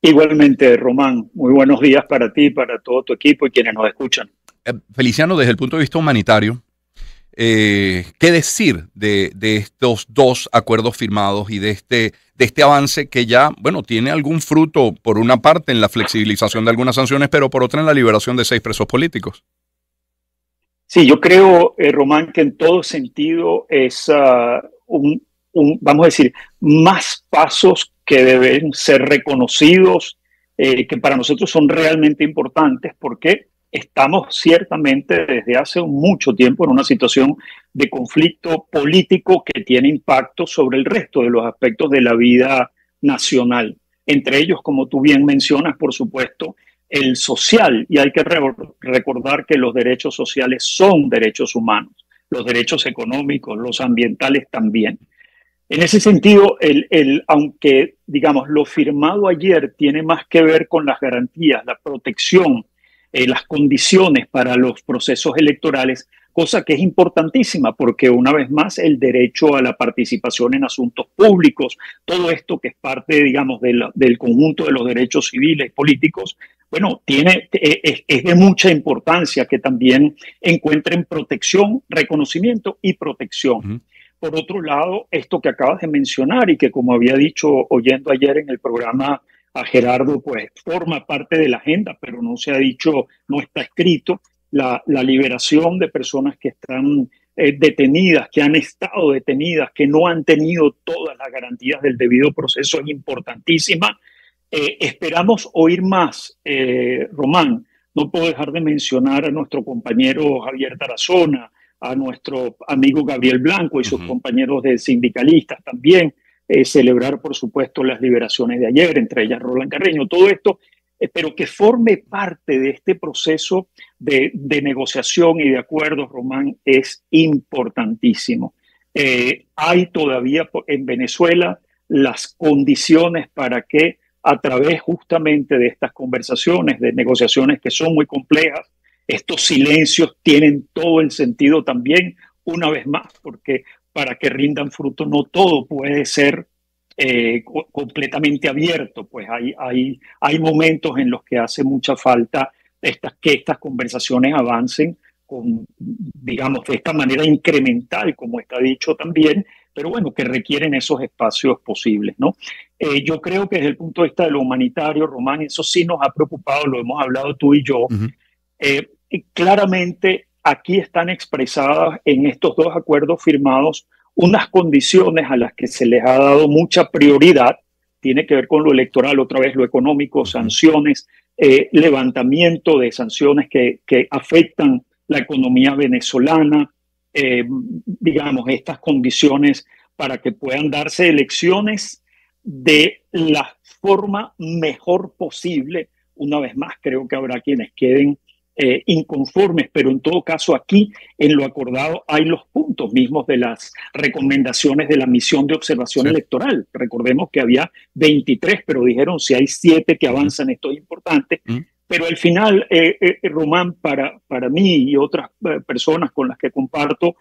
Igualmente, Román, muy buenos días para ti, para todo tu equipo y quienes nos escuchan. Feliciano, desde el punto de vista humanitario, ¿qué decir de estos dos acuerdos firmados y de este avance que ya, bueno, tiene algún fruto, por una parte, en la flexibilización de algunas sanciones, pero por otra en la liberación de 6 presos políticos? Sí, yo creo, Román, que en todo sentido es vamos a decir, más pasos que deben ser reconocidos, que para nosotros son realmente importantes porque estamos ciertamente desde hace mucho tiempo en una situación de conflicto político que tiene impacto sobre el resto de los aspectos de la vida nacional. Entre ellos, como tú bien mencionas, por supuesto, el social, y hay que recordar que los derechos sociales son derechos humanos, los derechos económicos, los ambientales también. En ese sentido, aunque, digamos, lo firmado ayer tiene más que ver con las garantías, la protección, las condiciones para los procesos electorales, cosa que es importantísima porque una vez más el derecho a la participación en asuntos públicos, todo esto que es parte, digamos, del conjunto de los derechos civiles y políticos, bueno, es de mucha importancia que también encuentren protección, reconocimiento y protección. Ujú. Por otro lado, esto que acabas de mencionar y que, como había dicho oyendo ayer en el programa a Gerardo, pues forma parte de la agenda, pero no se ha dicho, no está escrito, la liberación de personas que están detenidas, que han estado detenidas, que no han tenido todas las garantías del debido proceso es importantísima. Esperamos oír más, Román. No puedo dejar de mencionar a nuestro compañero Javier Tarazona, a nuestro amigo Gabriel Blanco y sus Ujú. compañeros de sindicalistas también, celebrar, por supuesto, las liberaciones de ayer, entre ellas Roland Carreño, todo esto, pero que forme parte de este proceso de negociación y de acuerdos, Román, es importantísimo. Hay todavía en Venezuela las condiciones para que a través justamente de estas conversaciones, de negociaciones que son muy complejas, estos silencios tienen todo el sentido también, una vez más, porque para que rindan fruto no todo puede ser completamente abierto, pues hay momentos en los que hace mucha falta que estas conversaciones avancen con, digamos, de esta manera incremental, como está dicho también, pero bueno, que requieren esos espacios posibles, ¿no? Yo creo que desde el punto de vista de lo humanitario, Román, eso sí nos ha preocupado, lo hemos hablado tú y yo. Ujú. Claramente aquí están expresadas en estos dos acuerdos firmados unas condiciones a las que se les ha dado mucha prioridad. Tiene que ver con lo electoral, otra vez lo económico, Ujú. sanciones, levantamiento de sanciones que afectan la economía venezolana, digamos, estas condiciones para que puedan darse elecciones de la forma mejor posible. Una vez más, creo que habrá quienes queden inconformes, pero en todo caso aquí en lo acordado hay los puntos mismos de las recomendaciones de la misión de observación Sí. electoral. Recordemos que había 23, pero dijeron si hay 7 que Ujú. avanzan, esto es importante. Ujú. Pero al final, Román, para mí y otras personas con las que comparto,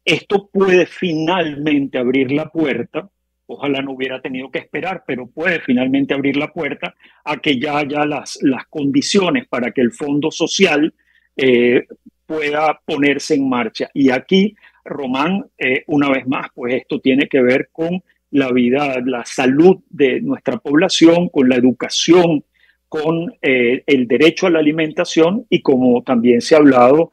esto puede finalmente abrir la puerta. Ojalá no hubiera tenido que esperar, pero puede finalmente abrir la puerta a que ya haya las condiciones para que el Fondo Social eh, pueda ponerse en marcha. Y aquí, Román, una vez más, pues esto tiene que ver con la vida, la salud de nuestra población, con la educación, con el derecho a la alimentación y como también se ha hablado,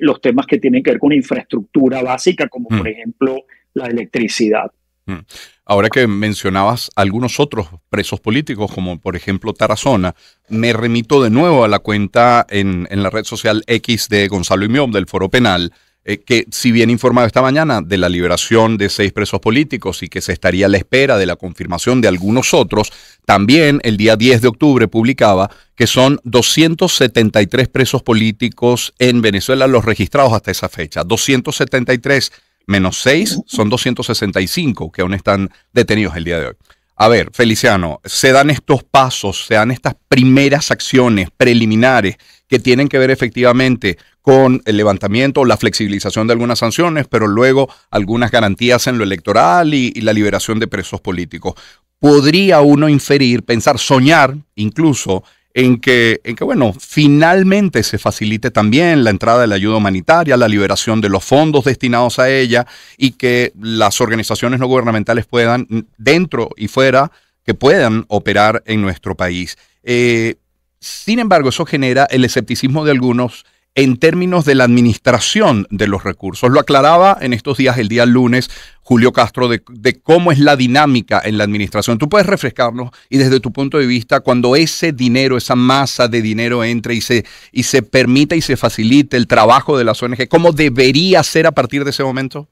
los temas que tienen que ver con infraestructura básica, como por Mm. ejemplo la electricidad. Mm. Ahora que mencionabas algunos otros presos políticos, como por ejemplo Tarazona, me remito de nuevo a la cuenta en la red social X de Gonzalo Imiob del Foro Penal, que si bien informado esta mañana de la liberación de 6 presos políticos y que se estaría a la espera de la confirmación de algunos otros, también el día 10 de octubre publicaba que son 273 presos políticos en Venezuela los registrados hasta esa fecha. 273 menos 6 son 265 que aún están detenidos el día de hoy. A ver, Feliciano, se dan estos pasos, se dan estas primeras acciones preliminares que tienen que ver efectivamente con el levantamiento o la flexibilización de algunas sanciones, pero luego algunas garantías en lo electoral y la liberación de presos políticos. podría uno inferir, pensar, soñar incluso en que, bueno, finalmente se facilite también la entrada de la ayuda humanitaria, la liberación de los fondos destinados a ella y que las organizaciones no gubernamentales puedan, dentro y fuera, que puedan operar en nuestro país. Sin embargo, eso genera el escepticismo de algunos en términos de la administración de los recursos. Lo aclaraba en estos días, el día lunes, Julio Castro, de cómo es la dinámica en la administración. Tú puedes refrescarnos y desde tu punto de vista, cuando ese dinero, esa masa de dinero entre y se permita y se facilite el trabajo de las ONG, ¿cómo debería ser a partir de ese momento?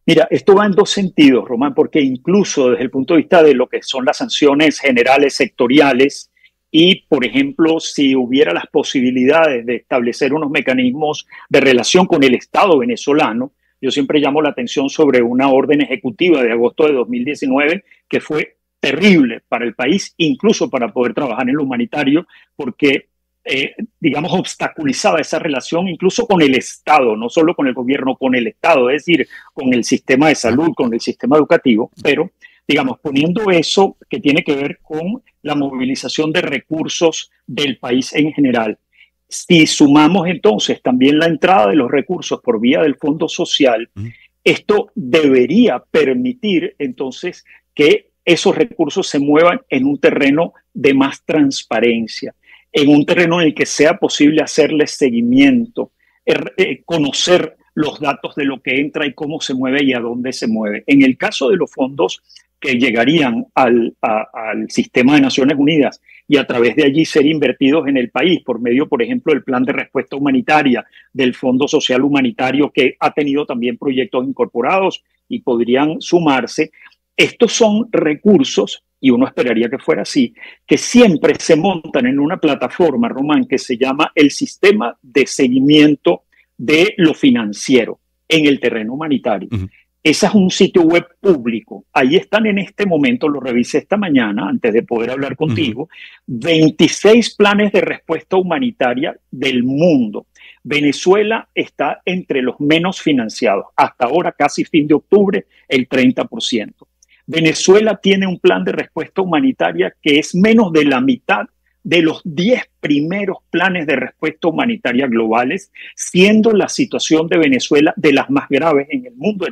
Mira, esto va en dos sentidos, Román, porque incluso desde el punto de vista de lo que son las sanciones generales sectoriales, y, por ejemplo, si hubiera las posibilidades de establecer unos mecanismos de relación con el Estado venezolano, yo siempre llamo la atención sobre una orden ejecutiva de agosto de 2019 que fue terrible para el país, incluso para poder trabajar en lo humanitario, porque, digamos, obstaculizaba esa relación incluso con el Estado, no solo con el gobierno, con el Estado, es decir, con el sistema de salud, con el sistema educativo, pero digamos, poniendo eso que tiene que ver con la movilización de recursos del país en general. Si sumamos entonces también la entrada de los recursos por vía del Fondo Social, esto debería permitir entonces que esos recursos se muevan en un terreno de más transparencia, en un terreno en el que sea posible hacerle seguimiento, conocer los datos de lo que entra y cómo se mueve y a dónde se mueve. En el caso de los fondos que llegarían al sistema de Naciones Unidas y a través de allí ser invertidos en el país por medio, por ejemplo, del Plan de Respuesta Humanitaria, del Fondo Social Humanitario, que ha tenido también proyectos incorporados y podrían sumarse. Estos son recursos, y uno esperaría que fuera así, que siempre se montan en una plataforma, Román, que se llama el Sistema de Seguimiento de lo Financiero en el terreno humanitario. Ese es un sitio web público. Ahí están en este momento, lo revisé esta mañana antes de poder hablar contigo, 26 planes de respuesta humanitaria del mundo. Venezuela está entre los menos financiados. Hasta ahora, casi fin de octubre, el 30%. Venezuela tiene un plan de respuesta humanitaria que es menos de la mitad de los 10 primeros planes de respuesta humanitaria globales, siendo la situación de Venezuela de las más graves en el mundo.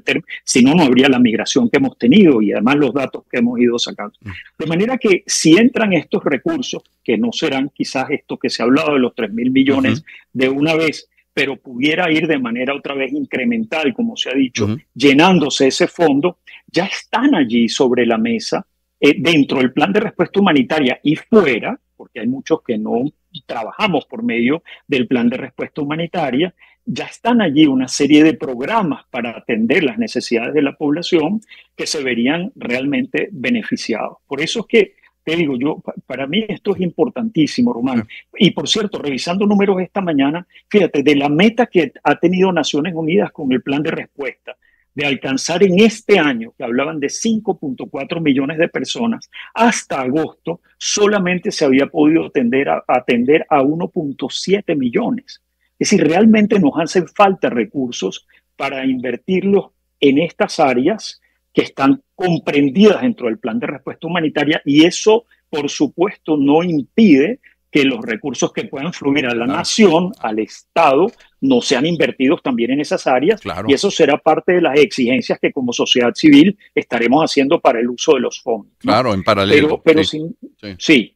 Si no, no habría la migración que hemos tenido y además los datos que hemos ido sacando. De manera que si entran estos recursos, que no serán quizás esto que se ha hablado de los 3.000 millones de una vez, pero pudiera ir de manera otra vez incremental, como se ha dicho, llenándose ese fondo, ya están allí sobre la mesa, dentro del plan de respuesta humanitaria y fuera, porque hay muchos que no trabajamos por medio del plan de respuesta humanitaria, ya están allí una serie de programas para atender las necesidades de la población que se verían realmente beneficiados. Por eso es que, te digo yo, para mí esto es importantísimo, Román. Y por cierto, revisando números esta mañana, fíjate, de la meta que ha tenido Naciones Unidas con el plan de respuesta, de alcanzar en este año, que hablaban de 5.4 millones de personas, hasta agosto solamente se había podido atender a 1.7 millones. Es decir, realmente nos hacen falta recursos para invertirlos en estas áreas que están comprendidas dentro del plan de respuesta humanitaria y eso, por supuesto, no impide que los recursos que puedan fluir a la nación, al Estado, no sean invertidos también en esas áreas. Y eso será parte de las exigencias que como sociedad civil estaremos haciendo para el uso de los fondos, ¿no? Claro, en paralelo. Pero sí,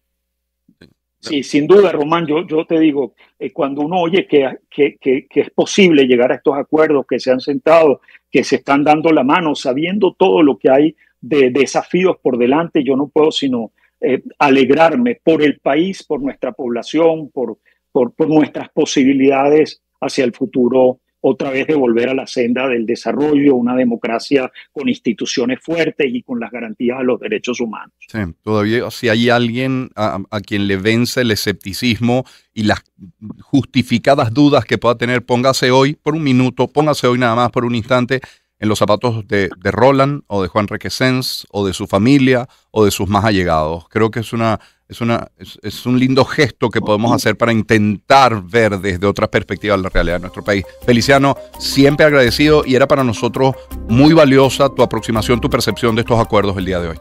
sin duda, Román, yo te digo, cuando uno oye que es posible llegar a estos acuerdos, que se han sentado, que se están dando la mano, sabiendo todo lo que hay de desafíos por delante, yo no puedo sino alegrarme por el país, por nuestra población, por nuestras posibilidades hacia el futuro, otra vez de volver a la senda del desarrollo, una democracia con instituciones fuertes y con las garantías a los derechos humanos. Sí, todavía si hay alguien a quien le vence el escepticismo y las justificadas dudas que pueda tener, póngase hoy por un minuto, póngase hoy nada más por un instante en los zapatos de Roland o de Juan Requesens o de su familia o de sus más allegados. Creo que es un lindo gesto que podemos hacer para intentar ver desde otra perspectiva la realidad de nuestro país. Feliciano, siempre agradecido y era para nosotros muy valiosa tu aproximación, tu percepción de estos acuerdos el día de hoy.